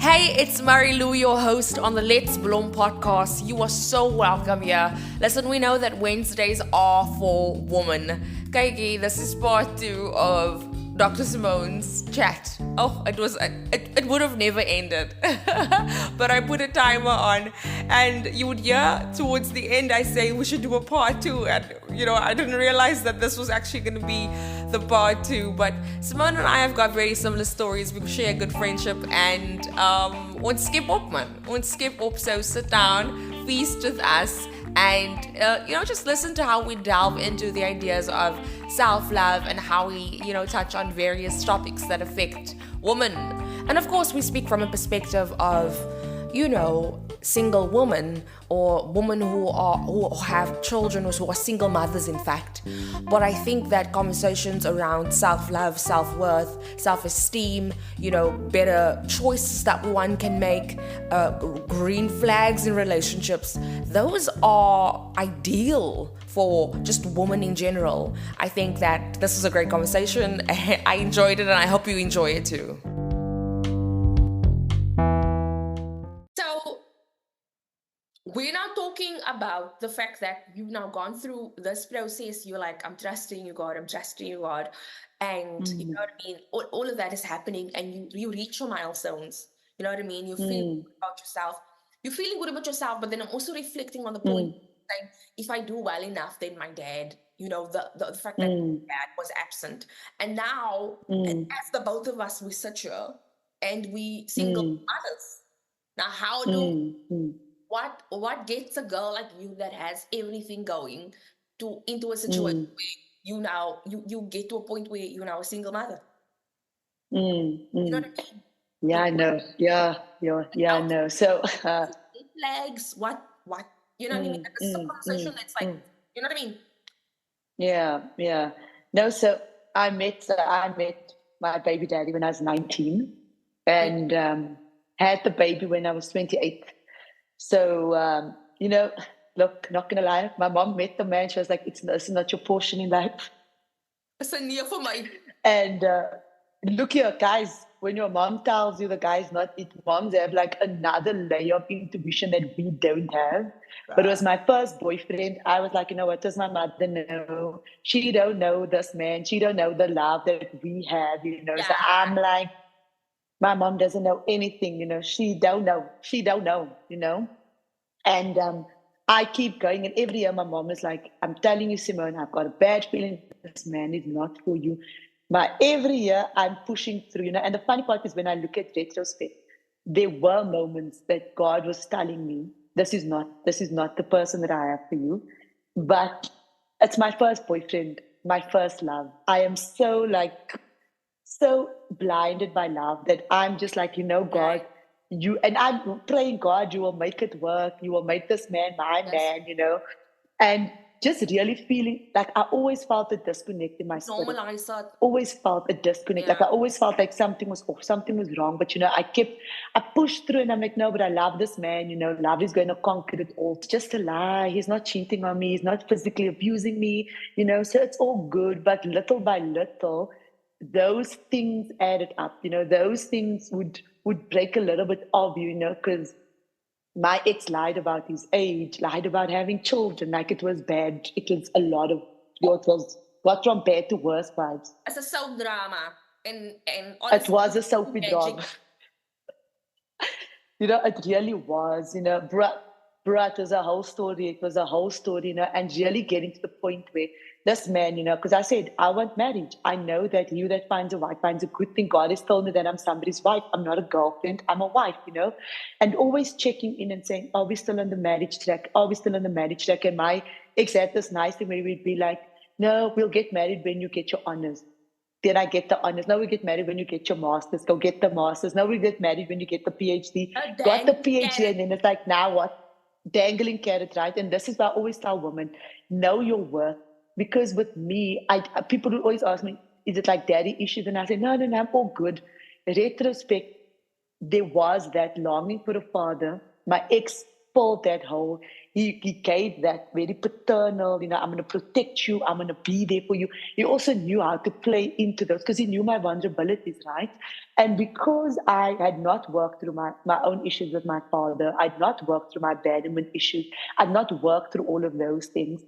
Hey, it's Mary Lou, your host on the Let's Bloom podcast. You are so welcome here. Listen, we know that Wednesdays are for women. Kaiki, this is part 2 of Dr. Simone's chat. Oh, it would have never ended. But I put a timer on, and you would hear towards the end I say we should do a part 2. And I didn't realize that this was actually going to be the part 2. But Simone and I have got very similar stories. We share a good friendship, and won't skip up, man. Won't skip up. So sit down, feast with us, and just listen to how we delve into the ideas of self-love and how we touch on various topics that affect women. And of course, we speak from a perspective of single women or women who have children, or who are single mothers, in fact. But I think that conversations around self-love, self-worth, self-esteem, better choices that one can make, green flags in relationships, those are ideal for just women in general. I think that this is a great conversation. I enjoyed it, and I hope you enjoy it too. We're now talking about the fact that you've now gone through this process. You're like, I'm trusting you, God. And you know what I mean? All of that is happening, and you reach your milestones. You know what I mean? You feel good about yourself. You're feeling good about yourself, but then I'm also reflecting on the point saying, if I do well enough, then my dad, the fact that my dad was absent. And now, as the both of us, we sit here and we single mothers. Now, how do... What gets a girl like you that has everything going into a situation where you get to a point where you're now a single mother? You know what I mean? Yeah, I know. Yeah, I know. So flags, what you know what I mean? This is a conversation that's like, you know what I mean? Yeah. No, so I met my baby daddy when I was 19, and had the baby when I was 28. So, look, not gonna lie, my mom met the man. She was like, this is not your portion in life. It's a near for my... And look here, guys, when your mom tells you the guy's not it, moms have like another layer of intuition that we don't have. But it was my first boyfriend. I was like, what does my mother know? She don't know this man. She don't know the love that we have, Yeah. So I'm like, my mom doesn't know anything, She don't know, And I keep going. And every year my mom is like, I'm telling you, Simone, I've got a bad feeling this man is not for you. But every year I'm pushing through, And the funny part is when I look at retrospect, there were moments that God was telling me, this is not the person that I have for you. But it's my first boyfriend, my first love. I am so blinded by love that I'm just like, God, and I'm praying, God, you will make it work. You will make this man my man, and just really feeling like I always felt a disconnect in my spirit. Normalize it. Always felt a disconnect. Yeah. Like I always felt like something was off, something was wrong. But I pushed through, and I'm like, no, but I love this man. Love is going to conquer it all. It's just a lie. He's not cheating on me. He's not physically abusing me. So it's all good. But little by little, those things added up. Those things would break a little bit of you. Because my ex lied about his age, lied about having children, like it was bad. It was a lot of, it was got from bad to worse vibes. It's a soap drama. And it was a soapy drama. It really was, bruh, it was a whole story, and really getting to the point where this man, because I said, I want marriage. I know that you that finds a wife finds a good thing. God has told me that I'm somebody's wife. I'm not a girlfriend. I'm a wife, and always checking in and saying, are we still on the marriage track? Are we still on the marriage track? And my ex had this nice thing where we'd be like, no, we'll get married when you get your honors. Then I get the honors. Now we get married when you get your masters. Go get the masters. Now we get married when you get the PhD. Got the PhD, and then it's like, now what? Dangling carrot, right? And this is why I always tell women, know your worth. Because with me, people will always ask me, is it like daddy issues? And I say, no, I'm all good. Retrospect, there was that longing for a father. My ex filled that hole. he gave that very paternal, I'm going to protect you, I'm going to be there for you. He also knew how to play into those because he knew my vulnerabilities, right? And because I had not worked through my own issues with my father, I'd not worked through my abandonment issues, I'd not worked through all of those things,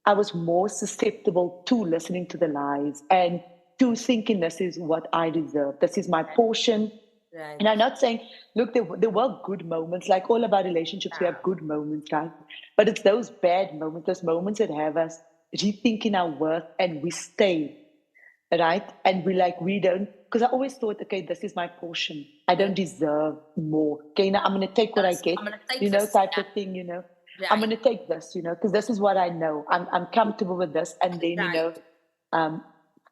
I was more susceptible to listening to the lies and to thinking this is what I deserve, this is my portion. Right. And I'm not saying, look, there were good moments, like all of our relationships, we have good moments, right? But it's those bad moments, those moments that have us rethinking our worth and we stay, right? And we don't, because I always thought, okay, this is my portion. I don't deserve more. Okay, now I'm going to take what I get, I'm gonna take this. type of thing, I'm going to take this, because this is what I know. I'm comfortable with this. And then, um,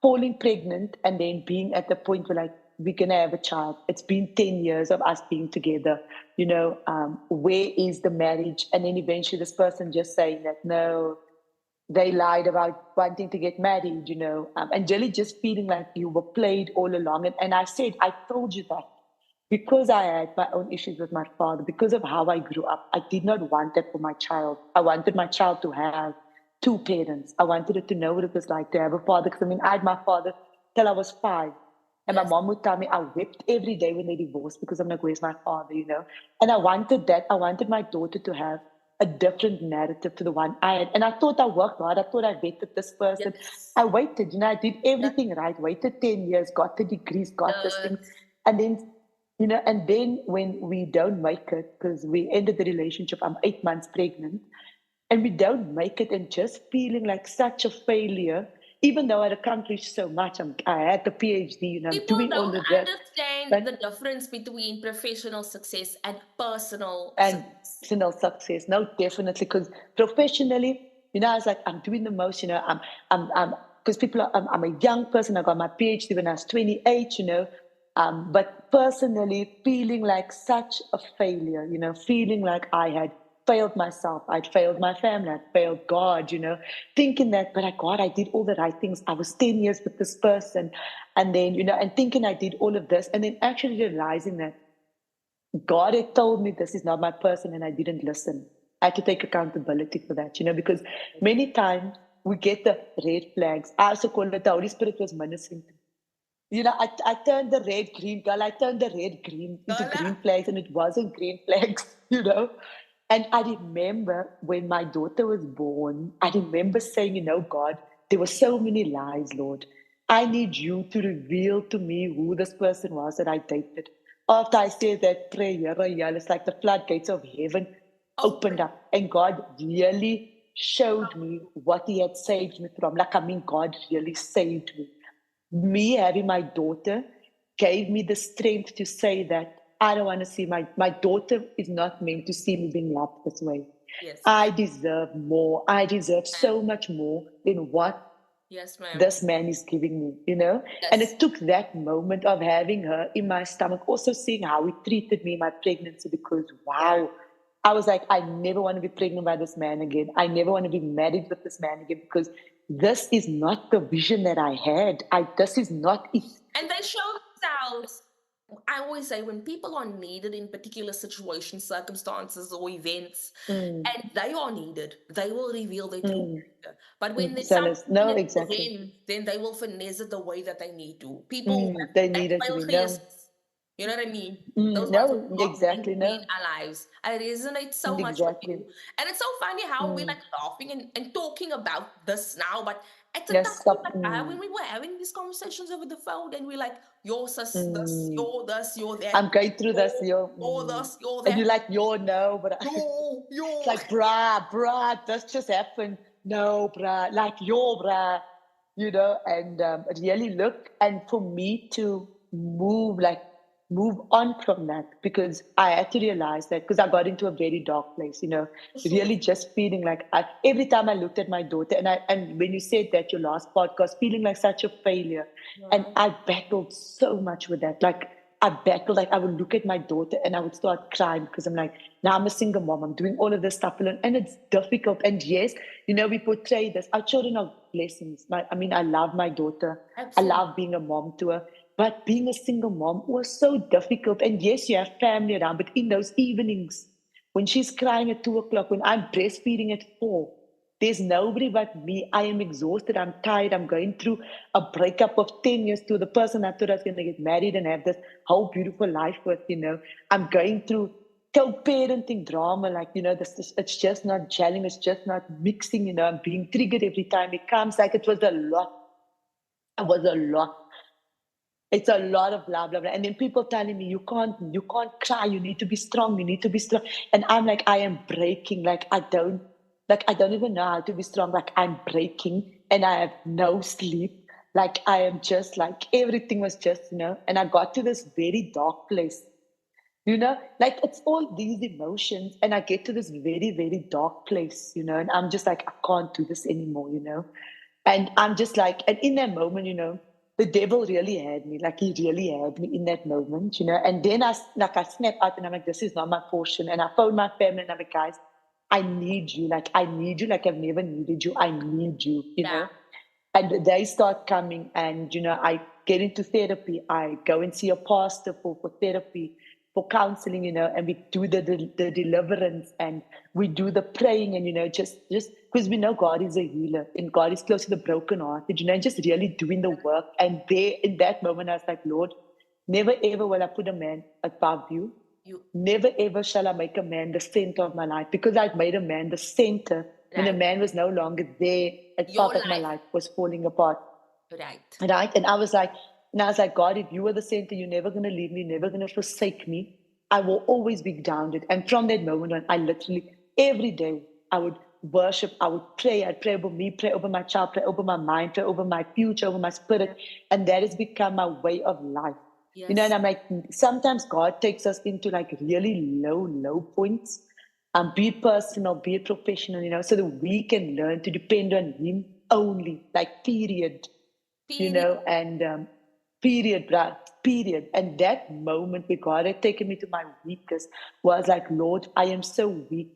falling pregnant and then being at the point where like, we're going to have a child. It's been 10 years of us being together, where is the marriage? And then eventually this person just saying that, no, they lied about wanting to get married, and really just feeling like you were played all along. And I said, I told you that because I had my own issues with my father, because of how I grew up, I did not want that for my child. I wanted my child to have two parents. I wanted it to know what it was like to have a father. Because I had my father till I was 5. And my mom would tell me I wept every day when they divorced because I'm like, where's my father? And I wanted that. I wanted my daughter to have a different narrative to the one I had. And I thought I worked hard. I thought I vetted this person. Yes. I waited, I did everything right. Waited 10 years, got the degrees, got this thing. And then, and then when we don't make it, because we ended the relationship, I'm 8 months pregnant, and we don't make it and just feeling like such a failure, even though I'd accomplished so much. I had the PhD, People doing all don't of that. understand the difference between professional success and personal And success. personal success. No, definitely. Because professionally, I was like, I'm doing the most, because I'm a young person. I got my PhD when I was 28, but personally feeling like such a failure, feeling like I had failed myself, I'd failed my family, I'd failed God, thinking that, but God, I did all the right things. I was 10 years with this person. And then, and thinking I did all of this, and then actually realizing that God had told me this is not my person and I didn't listen. I had to take accountability for that, because many times we get the red flags. I also call it the Holy Spirit was ministering to me. I turned the red green, girl. I turned the red green into green flags, and it wasn't green flags, And I remember when my daughter was born, I remember saying, God, there were so many lies, Lord. I need you to reveal to me who this person was that I dated. After I said that prayer, it's like the floodgates of heaven opened up, and God really showed me what He had saved me from. God really saved me. Me having my daughter gave me the strength to say that I don't want to see my daughter is not meant to see me being loved this way. Yes. I deserve more. I deserve so much more than what this man is giving me, Yes. And it took that moment of having her in my stomach, also seeing how he treated me in my pregnancy, because wow, I was like, I never want to be pregnant by this man again. I never want to be married with this man again, because this is not the vision that I had. This is not it. And they show themselves. I always say when people are needed in particular situations, circumstances, or events, and they are needed, they will reveal their true character. But when there's something exactly. them, then they will finesse it the way that they need to. People they that need it to be known. You know what I mean? Those ones No, who are meant exactly, to be no. in our lives. I resonate so much with Exactly. you. And it's so funny how we're like laughing and talking about this now, but at the Yes, time, when we were having these conversations over the phone, and we're like, you're sus, this, you're this, you're that. I'm going through this, you're this, you're that. And you're like, no, but you're. It's like, bruh, this just happened. No, bruh, like, bruh, and really look. And for me to move on from that, because I had to realize that, because I got into a very dark place, really just feeling like every time I looked at my daughter, and when you said that your last podcast, feeling like such a failure, and I battled so much with that, like I battled, like I would look at my daughter and I would start crying, because I'm like, now I'm a single mom, I'm doing all of this stuff alone, and it's difficult. And yes, we portray this, our children are blessings. I love my daughter. Absolutely. I love being a mom to her. But being a single mom was so difficult. And yes, you have family around, but in those evenings, when she's crying at 2 o'clock, when I'm breastfeeding at 4, there's nobody but me. I am exhausted. I'm tired. I'm going through a breakup of 10 years to the person I thought I was going to get married and have this whole beautiful life with. I'm going through co-parenting drama. It's just not gelling. It's just not mixing. I'm being triggered every time it comes. Like, it was a lot. It was a lot. It's a lot of blah blah blah. And then people telling me, you can't cry, you need to be strong, you need to be strong. And I'm like, I am breaking. I don't even know how to be strong. Like, I'm breaking and I have no sleep. Like, I am just like, everything was just. And I got to this very dark place. Like, it's all these emotions, and I get to this very, very dark place. And I'm just like, I can't do this anymore. And I'm just like, and in that moment, the devil really had me. Like, he really had me in that moment. And then I snap out and I'm like, this is not my portion. And I phone my family and I'm like, guys, I need you. Like, I need you like I've never needed you. I need you. Yeah. And they start coming, and I get into therapy. I go and see a pastor for therapy, for counseling, and we do the deliverance, and we do the praying, and just because we know God is a healer and God is close to the brokenhearted, and just really doing the work. And there, in that moment, I was like, Lord, never ever will I put a man above you. Never ever shall I make a man the center of my life, because I'd made a man the center when the Right. man was no longer there. I Your felt like my life. life was falling apart. Right. Right. And I was like, God, if you are the center, you're never going to leave me, never going to forsake me. I will always be grounded. And from that moment on, I literally, every day, I would worship, I would pray. I'd pray over me, pray over my child, pray over my mind, pray over my future, over my spirit. And that has become my way of life. And Yes. I'm like, sometimes God takes us into like really low, low points. Be it personal, be it professional, so that we can learn to depend on Him only, like, period. Period. And period, bruh, period. And that moment where God had taken me to my weakest was like, Lord, I am so weak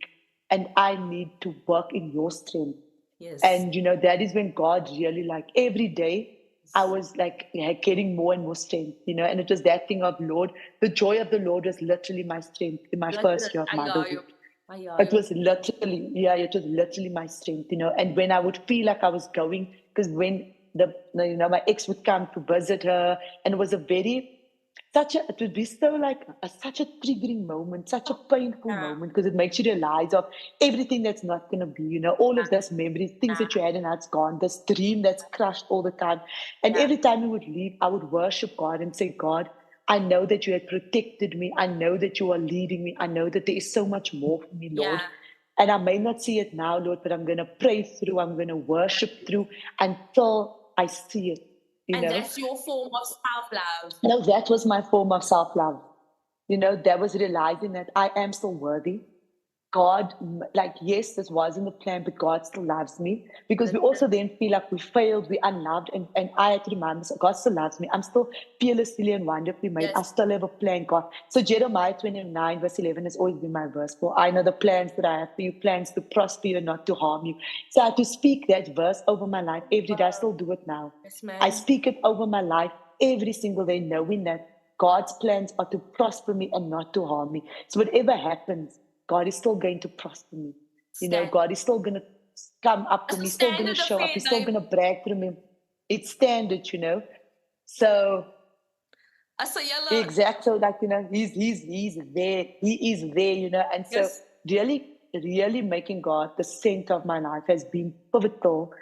and I need to work in your strength. Yes. And that is when God really, like, every day I was like, getting more and more strength. And it was that thing of, Lord, the joy of the Lord was literally my strength in my first year of I hear you. motherhood. I hear It you. was literally, yeah, it was literally my strength. And when I would feel like I was going, because when my ex would come to visit her, and it was it would be so like such a triggering moment, such a painful Yeah. moment, because it makes you realize of everything that's not going to be, all of those memories, things Yeah. that you had and now it's gone, this dream that's crushed all the time. And Yeah. every time we would leave, I would worship God and say, God, I know that you had protected me. I know that you are leading me. I know that there is so much more for me, Lord. Yeah. And I may not see it now, Lord, but I'm going to pray through. I'm going to worship through until I see it, you And know. that's your form of self-love. No, that was my form of self love. That was realizing that I am still worthy. God, like, yes, this wasn't the plan, but God still loves me, because we also then feel like we failed, we unloved. And I had to remind myself, God still loves me. I'm still fearlessly and wonderfully made. I Yes. still have a plan, God. So Jeremiah 29, verse 11 has always been my verse. For I know the plans that I have for you, plans to prosper you and not to harm you. So I had to speak that verse over my life every day. I still do it now. Yes, I ma'am. speak it over my life every single day, knowing that God's plans are to prosper me and not to harm me. So whatever happens, God is still going to prosper me. Stand. God is still going to come up for As a me, still going to standard show up. affair, He's still though. going to brag through me. It's standard. So As a yellow. exact. So, like, he's there. He is there. And so Yes. really, really making God the center of my life has been pivotal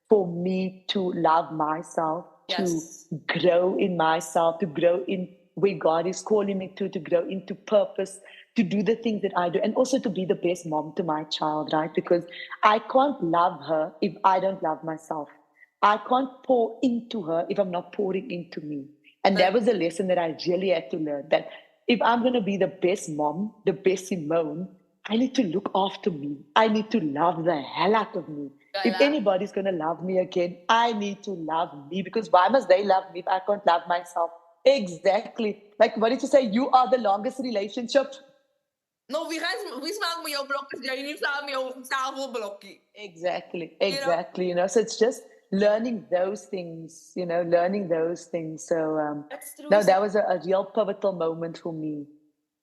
for me to love myself, to Yes. grow in myself, to grow in where God is calling me to grow into purpose, to do the things that I do, and also to be the best mom to my child, right? Because I can't love her if I don't love myself. I can't pour into her if I'm not pouring into me. And that was a lesson that I really had to learn, that if I'm going to be the best mom, the best Simone, I need to look after me. I need to love the hell out of me. If Gala. anybody's going to love me again, I need to love me, because why must they love me if I can't love myself? Exactly. Like, what did you say? You are the longest relationship. No, wie smaak met jou blokjes? Jij niet samen met jou tafelblokje. Exactly. You know? Exactly. So it's just learning those things, learning those things. So, That's true. no, that was a real pivotal moment for me.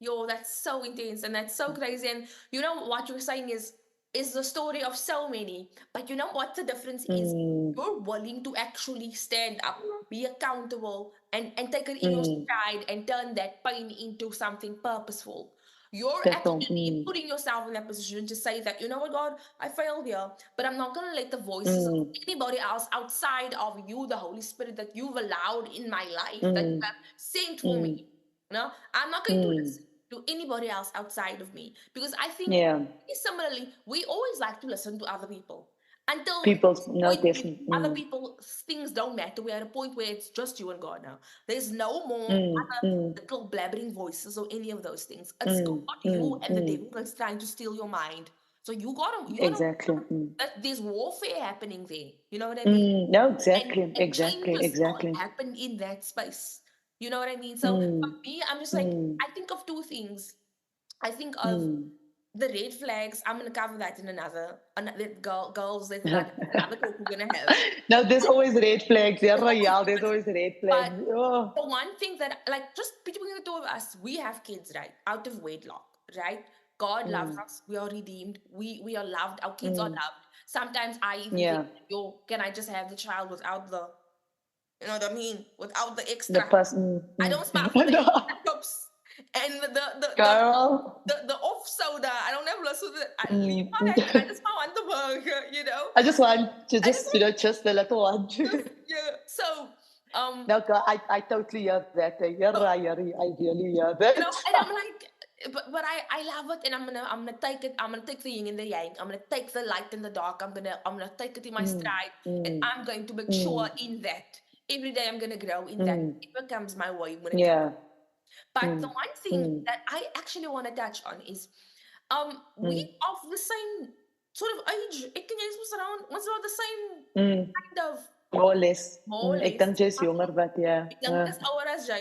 Yo, that's so intense and that's so crazy. And you know what you're saying is the story of so many. But you know what the difference is? Mm, You're willing to actually stand up, be accountable, and take it in your mm, stride and turn that pain into something purposeful. You're that's all. actually putting yourself in that position to say that, you know what, God, I failed here, but I'm not going to let the voices of Mm, anybody else outside of you, the Holy Spirit that you've allowed in my life, that you mm, have sent for me. mm, No, I'm not going to mm. listen to anybody else outside of me because I think Yeah. similarly, we always like to listen to other people until People's no point where definitely. other people things don't matter. We're at a point where it's just you and God now. There's no more Mm, other mm, little blabbering voices or any of those things. It's God, mm, you, mm, and the mm. devil that's trying to steal your mind. So you gotta Exactly. that there's warfare happening there. You know what I mean? Mm. No, and exactly, and exactly, changes will exactly. happen in that space. You know what I mean? So for Mm, me, I'm just like, mm, I think of two things. I think of mm. the red flags. I'm gonna cover that in another girls. That's another talk we're gonna have. No, there's always red flags. Yeah, There's always Royale, there's difference. always red But flags. Oh. the one thing that, like, just between the two of us, we have kids, right? Out of wedlock, right? God loves Mm, us. We are redeemed. We are loved. Our kids are mm. loved. Sometimes I even think, Yeah. yo, can I just have the child without the, you know what I mean? Without the The extra. person. I Mm, don't smile for mm. the No. extra cups and Girl. the off soda. I don't have less of it. I leave Mm, my head. I mm. just want the burger, you know. I just want to I just just, want just the little one. this, yeah. So, um, No, girl, I totally hear that. so, I really hear you know, that. and I'm like, but I love it, and I'm gonna take it. I'm gonna take the yin and the yang. I'm gonna take the light and the dark. I'm gonna take it in my Mm, stride, and mm, I'm going to mature mm, in that. Every day I'm gonna grow in that. mm. It becomes my way when it comes. Yeah. But the Mm, one thing mm, that I actually want to touch on is, we mm, of the same sort of age. Ek en jy was around the same mm. kind of, More or less. more or Mm, ek less. dink jy's jonger, but yeah. Ek dink ek is ouer as jy.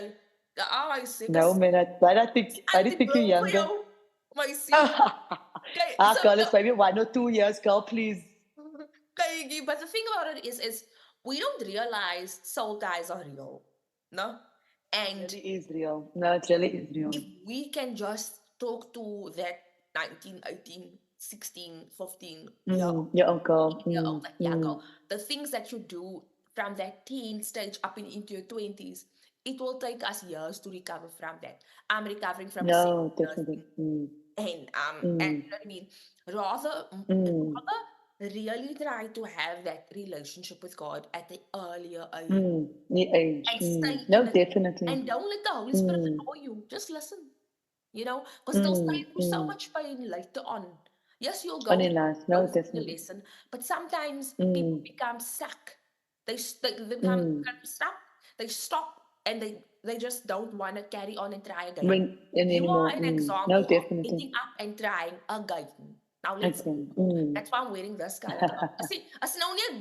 Ja, hy sê No, man, I didn't think you're anti-bloom vir younger. jou, my siel. Okay, so Girl, it's maybe 1 or 2 years, girl, please. okay, but the thing about it is we don't realize soul ties are real, no? It And really is real. No, it really is real. if we can just talk to that 19, 18, 16, 15 year Mm, your uncle. year old, Mm, like, yeah, mm. girl, the things that you do from that teen stage up into your 20s, it will take us years to recover from that. I'm recovering from a No, 7 years definitely. thing. Mm, And mm, you know what I mean? Rather, mm, really try to have that relationship with God at the earlier age mm. The age. and Mm. stay No, in it. definitely. And don't let the Holy Spirit Mm, annoy you. Just listen, you know, because they'll mm, stay through so mm. much pain later on. Yes, you'll go Funny through, life. No, go through the definitely. lesson, but sometimes people Mm, become stuck. They mm. become stuck. They stop and they just don't want to carry on and try again. When and You are anymore. an Mm. No, example of definitely. getting up and trying again. Now let's Okay. go. Mm. That's why I'm wearing this color. I see. As nou nie 'n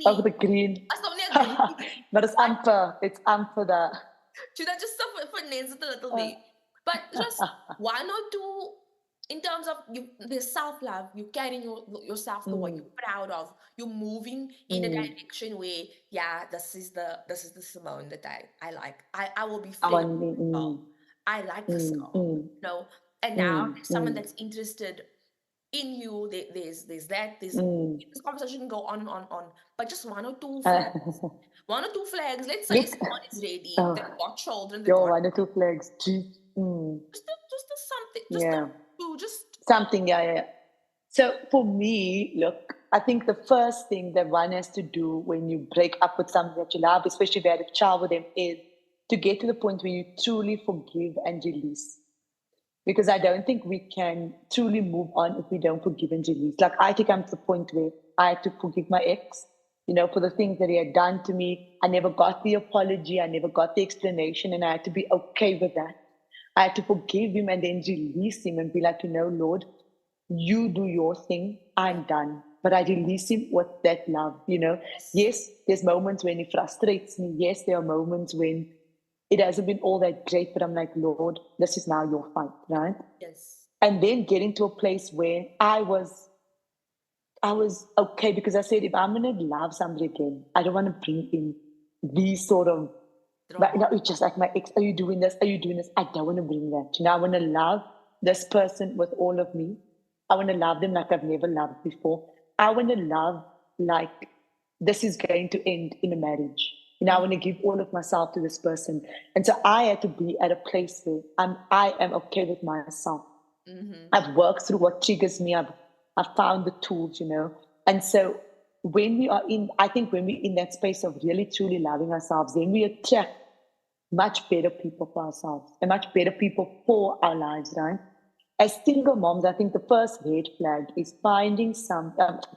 Over greenie. the green. As nou nie 'n greenie. But it's amper. It's amper that. Should I just finesse it a little bit? But just one or two in terms of you, the self love, you carrying yourself the way Mm, you're proud of, you're moving in a mm. direction where, yeah, this is the Simone that I like. I will be I friends want with me. this Mm, girl. I like this mm, girl. mm, No, and now mm, there's someone mm, that's interested in you. There's that. mm. This conversation can go on and on and on. But just one or two flags. One or two flags. Let's say Look. someone is ready. Oh, They've got children. They've yo, got 1 or 2 flags. Jeez. Mm, just a something. Just a yeah. two. Just Something, yeah, yeah. So for me, look, I think the first thing that one has to do when you break up with somebody that you love, especially if you had a child with them, is to get to the point where you truly forgive and release. Because I don't think we can truly move on if we don't forgive and release. Like I had to come to the point where I had to forgive my ex, for the things that he had done to me. I never got the apology, I never got the explanation, and I had to be okay with that. I had to forgive him and then release him and be like, Lord, you do your thing, yeah. I'm done. But I release him with that love. Yes. Yes, there's moments when he frustrates me. Yes, there are moments when it hasn't been all that great, but I'm like, Lord, this is now your fight, right? Yes. And then getting to a place where I was okay because I said, if I'm gonna love somebody again, I don't want to bring in these sort of But drama. it's just like my ex, are you doing this? Are you doing this? I don't want to bring that. I want to love this person with all of me. I want to love them like I've never loved before. I want to love like this is going to end in a marriage. I want to give all of myself to this person. And so I had to be at a place where I am okay with myself. I've worked through what triggers me. I've found the tools, And so when we are in, I think when we're in that space of really truly loving ourselves, then we attract much better people for ourselves and much better people for our lives, right? As single moms, I think the first red flag is finding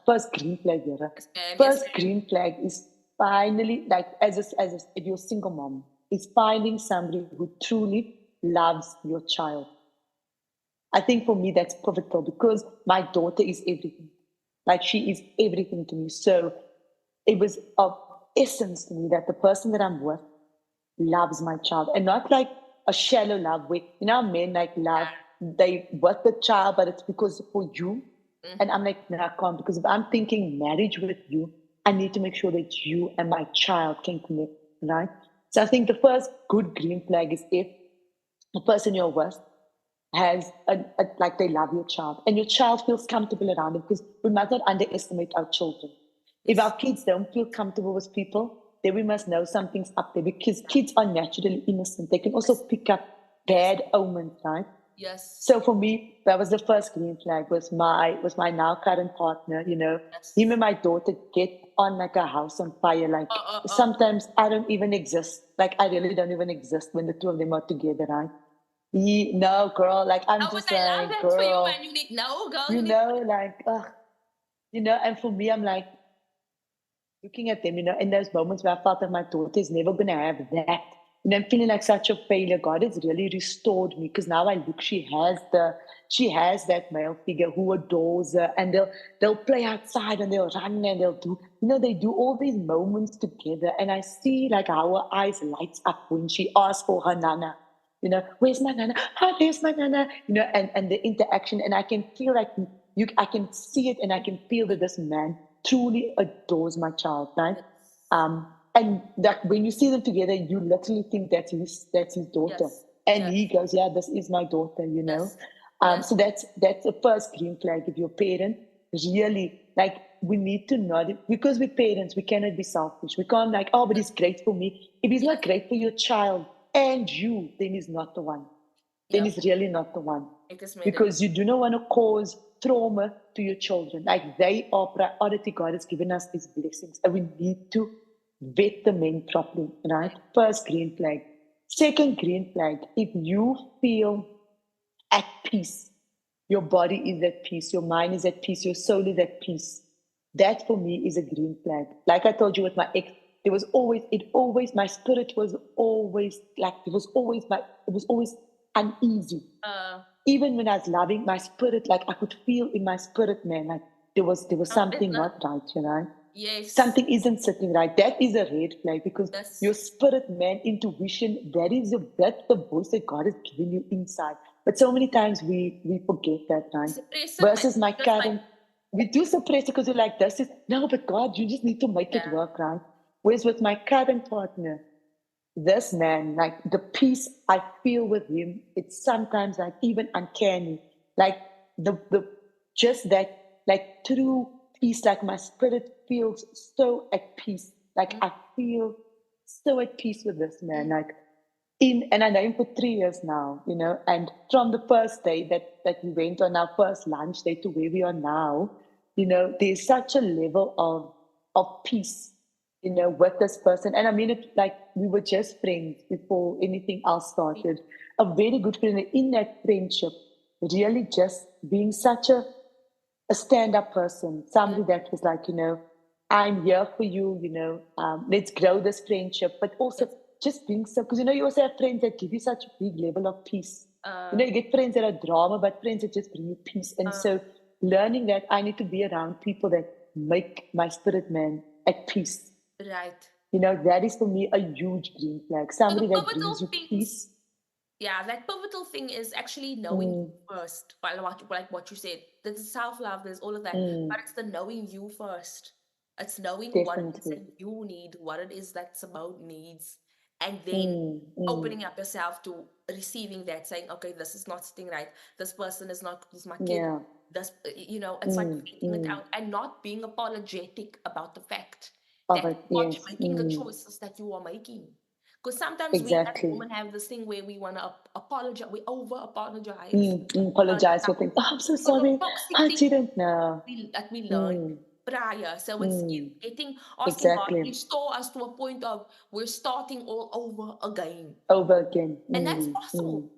first green flag, Vera. Yes, ma'am. Yes, First ma'am. green flag is finally, like, if you're a single mom, is finding somebody who truly loves your child. I think for me, that's pivotal because my daughter is everything. Like, she is everything to me. So it was of essence to me that the person that I'm with loves my child and not like a shallow love where men like love they with the child but it's because for you and I'm like, no, I can't, because if I'm thinking marriage with you, I need to make sure that you and my child can connect, right? So I think the first good green flag is if the person you're with has like they love your child and your child feels comfortable around them, because we must not underestimate our children. If our Yes. kids don't feel comfortable with people, then we must know something's up there, because kids are naturally innocent. They can also Yes. pick up Yes. bad omens, right? Yes. So for me, that was the first green flag, was my now current partner, Him and Yes. my daughter get on like a house on fire. Like Oh. sometimes I don't even exist. Like I really don't even exist when the two of them are together, right? No, girl, like I'm Oh, but just I love like, that for you, girl, man. You need no girl. You need. like, ugh, and for me, I'm like, looking at them, in those moments where I felt that my daughter is never going to have that. I'm feeling like such a failure. God has really restored me, because now I look, she has that male figure who adores her, and they'll play outside and they'll run and they'll do, they do all these moments together. And I see like how her eyes lights up when she asks for her nana. Where's my nana? Oh, there's my nana. And the interaction, and I can feel like I can see it, and I can feel that this man truly adores my child, right? And that when you see them together, you literally think that's his daughter, Yes. and he Yes. goes, "Yeah, this is my daughter." Yes. Yes. So that's the first green flag. If your parent really like, we need to not, because we're parents, we cannot be selfish. We can't like, oh, but he's great for me. If he's not Yes. great for your child and you, then he's not the one. Then Yep. he's really not the one, It is made it. because you do not want to cause trauma to your children. Like, they are priority. God has given us these blessings, and we need to vet the men properly, right? First green flag. Second green flag, if you feel at peace, your body is at peace, your mind is at peace, your soul is at peace. That for me is a green flag. Like I told you with my ex, my spirit was always like, it was always uneasy. Uh. Even when I was loving, my spirit, like I could feel in my spirit, man, like there was Oh, that's something not. not right. Yes. Something isn't sitting right. That is a red flag, because your Yes. spirit, man, intuition, that's the voice that God has given you inside. But so many times we forget that, right? Suppress it, man. Versus my Just like current, we do suppress it because we're like, this is no, but God, you just need to make it yeah. work, right? Whereas with my current partner, this man, like the peace I feel with him, it's sometimes like even uncanny. Like the just that like true peace, like my spirit feels so at peace. Like I feel so at peace with this man. Like and I know him for 3 years now, and from the first day that we went on our first lunch day to where we are now, there's such a level of peace, with this person. And I mean it like we were just friends before anything else started. A very good friend. In that friendship, really just being such a stand-up person, somebody that was like, I'm here for you, let's grow this friendship, but also Yes. just being so, because you also have friends that give you such a big level of peace. Uh. You get friends that are drama, but friends that just bring you peace. And so learning that I need to be around people that make my spirit man at peace. Right. That is for me a huge green flag. So the Somebody that pivotal brings you things, peace. yeah, that pivotal thing is actually knowing Mm, you first. Like what you said, there's self love, there's all of that, mm, but it's the knowing you first. It's knowing what it is definitely. that you need, what it is that Simone needs, and then mm, mm. opening up yourself to receiving that, saying, okay, this is not sitting right, this person is not, is my kid, Yeah. this, it's like Mm, vetting it mm. out and not being apologetic about the fact Of that it, you are yes. making the Mm. choices that you are making. Because sometimes we as Exactly. women have this thing where we want to apologize, we over apologize Mm, mm. Apologize for things. Oh, I'm so for the sorry. toxic I thing didn't know. that we learned Mm, prior. So it's mm. asking God Exactly. to restore us to a point of we're starting all over again. Over again. And that's Mm, possible. mm,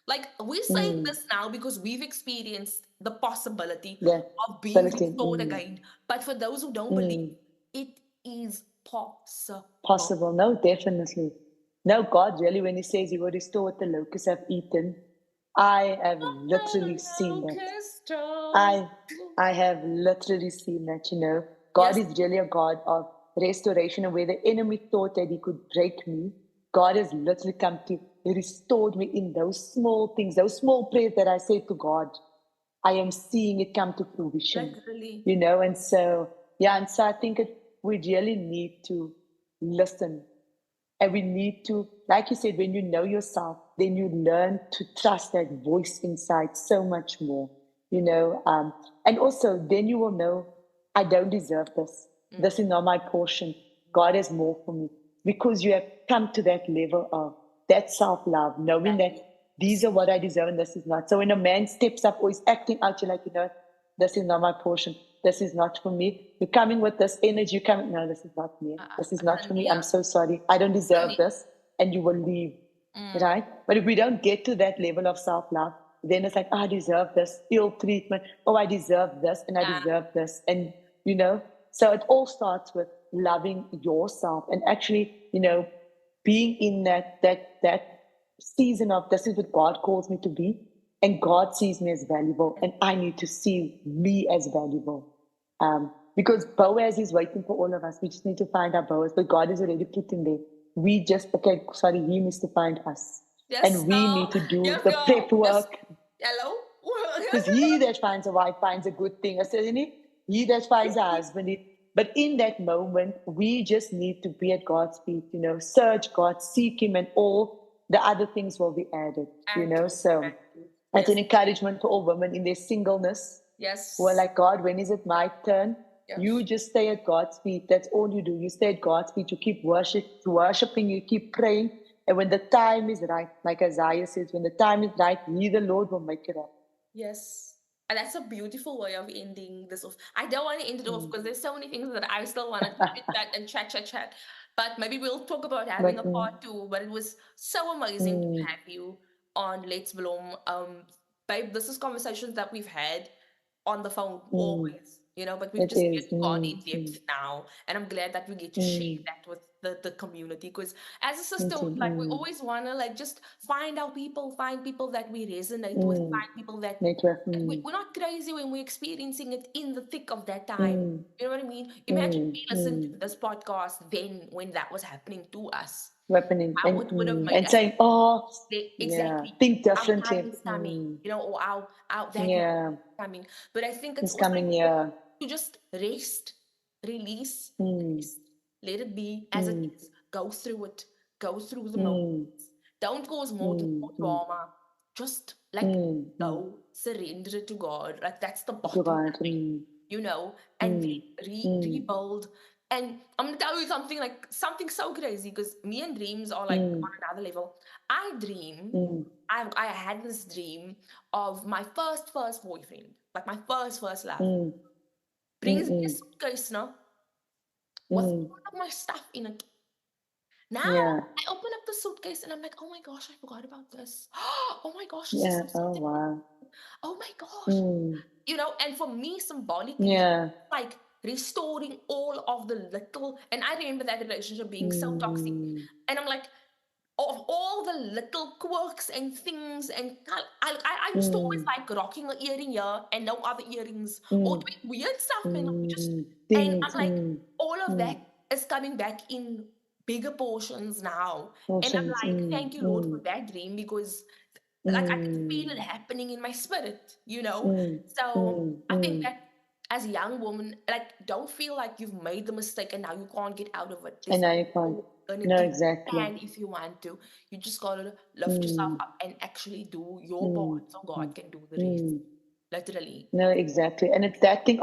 Like we're saying mm. this now because we've experienced the possibility Yeah. of being Ability. restored again. But for those who don't believe, Mm. it is possible. Possible. No, definitely. No, God really, when He says He will restore what the locusts have eaten, I have literally seen that. I I have literally seen that, God Yes, is really a God of restoration, and where the enemy thought that he could break me, God has literally come to restore me in those small things, those small prayers that I said to God. I am seeing it come to fruition, literally. and so, yeah, and so I think we really need to listen, and we need to, like you said, when you know yourself, then you learn to trust that voice inside so much more, and also then you will know, I don't deserve this. Mm. This is not my portion. God has more for me, because you have come to that level of that self love, knowing that Exactly. these are what I deserve and this is not. So when a man steps up or is acting out, you're like, this is not my portion. This is not for me. You're coming with this energy. You're coming, no, this is not me. This is not for me. I'm Cynthia. so sorry. I don't deserve Honey. this. And you will leave, Mm. right? But if we don't get to that level of self love, then it's like, I deserve this ill treatment. Oh, I deserve this and I Yeah. deserve this. And, so it all starts with loving yourself and actually, being in that season of this is what God calls me to be, and God sees me as valuable, and I need to see me as valuable. Because Boaz is waiting for all of us. We just need to find our Boaz, but God is already put in there. We just, okay, sorry, He needs to find us, Yes, and we no. need to do Yes, the no. prep Yes. work. Hello? Because he that finds a wife finds a good thing. I said, he that finds a husband. But in that moment, we just need to be at God's feet, search God, seek Him, and all the other things will be added, And to, So and to. it's an Yes. encouragement to all women in their singleness who are Yes. like, God, when is it my turn? You Yes. just stay at God's feet. That's all you do. You stay at God's feet. You keep worshiping, you keep praying. And when the time is right, like Isaiah says, when the time is right, He, the Lord, will make it up. Yes. And that's a beautiful way of ending this off. I don't want to end it off Mm. because there's so many things that I still want to chat and chat. But maybe we'll talk about having a But part two. But it was so amazing to mm, have you on Let's Bloom. Babe, this is conversations that we've had on the phone mm, always, but we've it just is. really gone in depth now. And I'm glad that we get to share Mm, that with the community. Because as a sister, into, like we always wanna like just find people that we resonate with, mm, find people that network. we're not crazy when we're experiencing it in the thick of that time. Mm, You know what I mean? Imagine mm, we listened mm. to this podcast then when that was happening to us. Weaponing How it would have made and us saying, oh, yeah, exactly. think Our differently. time is coming, or our that moment Yeah, is coming. But I think it's it's also coming. important Yeah. to just rest, release, Mm, rest, let it be as it mm, is. Go through it, go through the moments. mm, Don't cause mm, more mm, drama. Just like mm. go, surrender it to God. Like that's the To bottom God. line, and Mm, then mm, rebuild. And I'm gonna tell you something like something so crazy because me and dreams are like mm, on another level. I dream. mm, I had this dream of my first boyfriend, like my first love, mm, mm, brings me a mm, suitcase now with mm. all of my stuff in it. Now Yeah, I open up the suitcase and I'm like, oh my gosh, I forgot about this. Oh my gosh, this is yeah. so Oh, something. wow. Oh my gosh. Mm, And for me, symbolically, yeah. like restoring all of the little, and I remember that relationship being so toxic. Mm, And I'm like, of all the little quirks and things, and I used to always mm, like rocking an earring here and no other earrings, or mm, doing weird stuff, and mm. I'm Things. like, Mm, all of mm. that is coming back in bigger portions now, and I'm Oceans. like, thank you, Lord, for that dream because like I can feel it Mm, happening in my spirit. mm, So mm, I think mm. that as a young woman, like don't feel like you've made the mistake and now you can't get out of it. And There's now you can't. gonna No, do. exactly. And if you want to, you just gotta lift yourself Mm, up and actually do your mm, part so God mm, can do the rest. mm. Literally. No, exactly. And it's that thing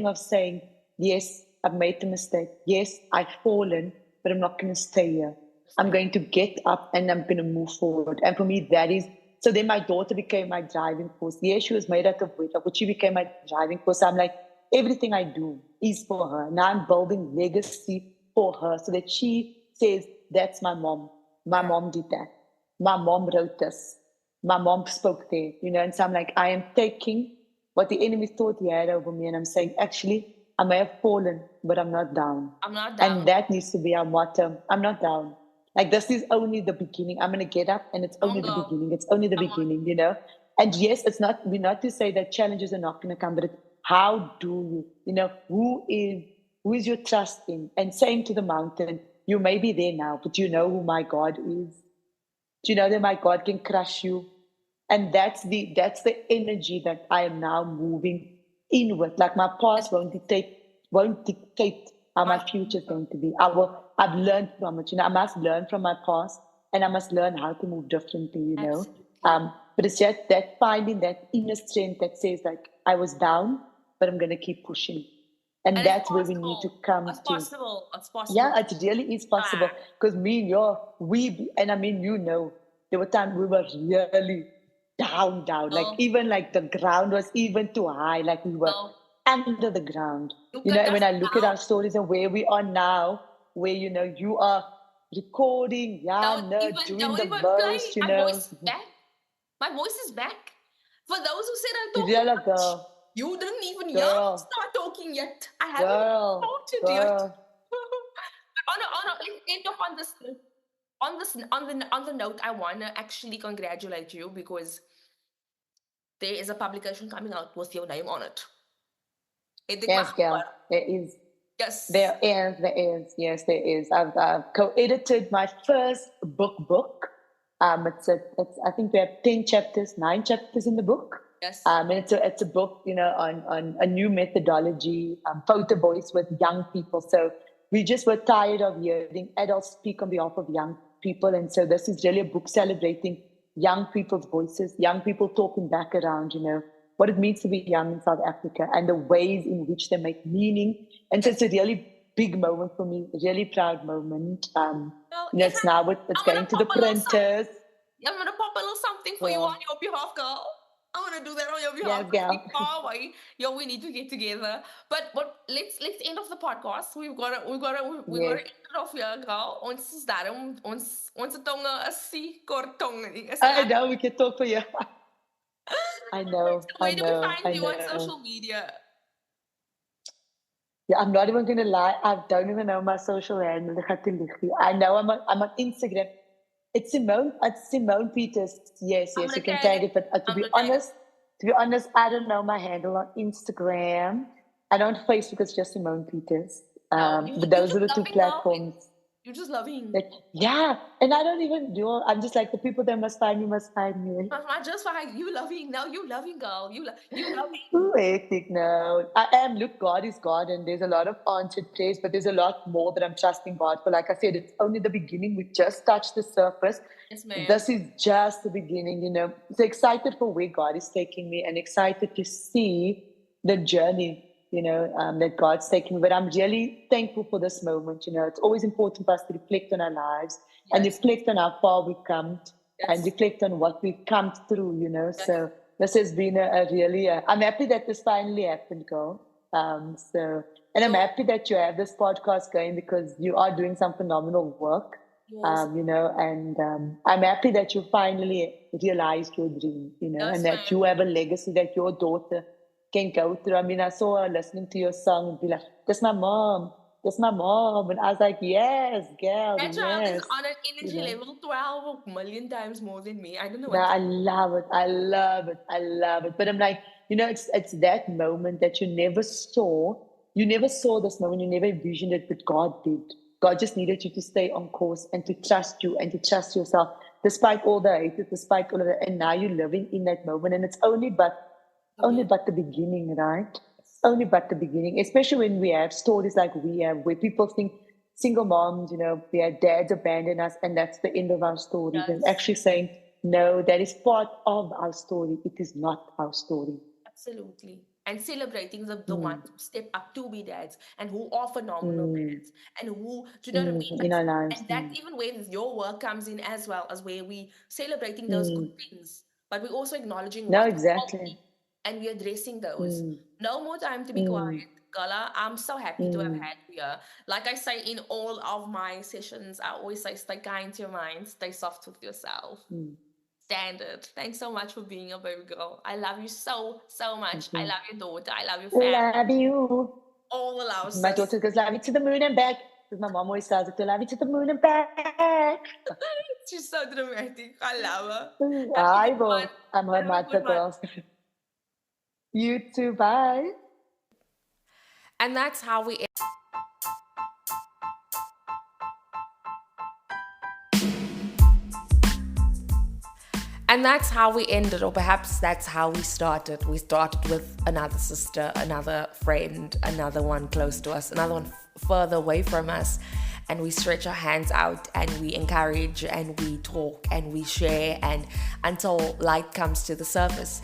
of saying, yes, I've made the mistake. Yes, I've fallen, but I'm not going to stay here. Yes, I'm ma'am. going to get up and I'm going to move forward. And for me, that is so. Then my daughter became my driving force. Yes, she was made out of wedlock, but she became my driving force. I'm like, everything I do is for her. Now I'm building legacy for her so that she says, that's my mom. My Right. mom did that. My mom wrote this. My mom spoke there, and so I'm like, I am taking what the enemy thought he had over me, and I'm saying, actually, I may have fallen, but I'm not down. I'm not And down. that needs to be our motto. I'm not down. Like, this is only the beginning. I'm going to get up, and it's Come on, only the girl. beginning. It's only the Come on. beginning. And yes, we're not to say that challenges are not going to come, but it's how do who is your trust in? And saying to the mountain, you may be there now, but you know who my God is. Do you know that my God can crush you? And that's the energy that I am now moving in with. Like, my past won't dictate how my My future is future. going to be. I've learned from it. I must learn from my past, and I must. How to move differently. Absolutely. But it's just that finding that inner strength that says, like, I was down, but I'm gonna keep pushing. And And it's that's where we need to possible. come It's to. possible. It's possible. Yeah, it really is possible. Back. Because me and and I mean, there were times we were really down. Like, Girl, even like the ground was even too high. Like, we were girl, under the ground. look at And us when I look at now. our stories and where we are now, where, you are recording, yeah, no, doing Don't the even play. most, My voice is back. My voice is back. For those who said I talk too real much, girl, you didn't even hear me girl, start talking yet. I haven't girl, started yet. girl. Let's end up on the note. I wanna actually congratulate you because there is a publication coming out with your name on it. I think my Yes, girl, there is. yes. There is. Yes, there is. I've co-edited my first book. I think we have 10 chapters, 9 chapters in the book. Yes. And it's a book, on a new methodology, photo voice with young people. So we just were tired of hearing adults speak on behalf of young people, and so this is really a book celebrating young people's voices, young people talking back around, what it means to be young in South Africa and the ways in which they make meaning. And so it's Yes. a really big moment for me, a really proud moment. Well, if It's now it's I'm gonna going to the pop a little something. printers. I'm gonna pop a little something for you on Well, your behalf, girl. I'm gonna do that on your behalf yes, because we girl. far away. Yo, we need to get together. But let's end off the podcast. We gotta Yes. end it off here, girl. Ons is daarom ons tongue is si kort tongue. Is I know we can talk for you. I know, I Where do we know, find I you on know. social media? Yeah, I'm not even gonna lie. I don't even know my social handle. I know I'm on Instagram. It's Simone Peters. Yes, I'm yes, gonna you can tag it. tag it. But I'm gonna tag it. to be honest, I don't know my handle on Instagram. And on Facebook, it's just Simone Peters. No, But you those are just the two loving, girl. platforms. You just loving. That, yeah, and I don't even do. I'm just like, the people that must find me. Not just for you loving. No, you loving, girl. You loving. Ooh, hectic now. I am. Look, God is God, and there's a lot of answered prayers, but there's a lot more that I'm trusting God for. Like I said, it's only the beginning. We just touched the surface. Yes, ma'am. This is just the beginning. So excited for where God is taking me, and excited to see the journey, that God's taking me. But I'm really thankful for this moment. It's always important for us to reflect on our lives and Yes. reflect on how far we've come and Yes. reflect on what we've come through. Yes. So this has been a really, I'm happy that this finally happened, girl. And I'm Yo, happy that you have this podcast going because you are doing some phenomenal work. yes. And I'm happy that you finally realized your dream, and Yes, that ma'am. you have a legacy that your daughter can go through. I mean, I saw her listening to your song and be like, that's my mom. That's my mom. And I was like, yes, girl, That child is yes. on an You energy know. level 12 million times more than me. I don't know No, what to I do. love it. I love it. I love it. But I'm like, it's that moment that you never saw. You never saw this moment. You never envisioned it, but God did. God just needed you to stay on course and to trust you and to trust yourself, despite all the hatred, despite all of that. And now you're living in that moment, and it's only but the beginning, right? Yes. Only but the beginning. Especially when we have stories like we have, where people think single moms, we had dads abandon us, and that's the end of our story. They're Yes. actually saying, no, that is part of our story. It is not our story. Absolutely. And celebrating the ones Mm, who step up to be dads and who are phenomenal mm, dads and who, do you know what I mean? in our lives. And that's even where your work comes in as well, as where we celebrating those good Mm. things, but we're also acknowledging No, what's exactly. faulty and we're addressing those. Mm, No more time to be mm, quiet. Carla, I'm so happy to have mm, had you here. Like I say in all of my sessions, I always say stay kind to your mind, stay soft with yourself. mm. Standard. Thanks so much for being a baby girl. I love you so, so much. I Okay. love your daughter. I love your family. Love you. All the love, My sis. daughter goes, love you to the moon and back. Because my mom always says it, love you to the moon and back. She's so dramatic. I love her. Have a I good one. will. I'm her Have a mother, good one. girls. You too. Bye. And that's how we And that's how we ended, or perhaps that's how we started. We started with another sister, another friend, another one close to us, another one further away from us. And we stretch our hands out and we encourage and we talk and we share, and until light comes to the surface.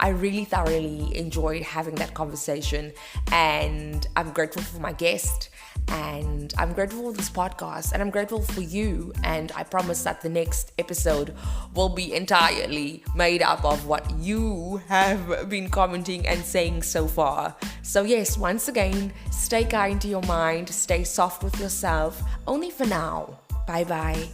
I really thoroughly enjoyed having that conversation, and I'm grateful for my guest. And I'm grateful for this podcast, and I'm grateful for you. And I promise that the next episode will be entirely made up of what you have been commenting and saying so far. So yes, once again, stay kind to your mind, stay soft with yourself, only for now. Bye bye.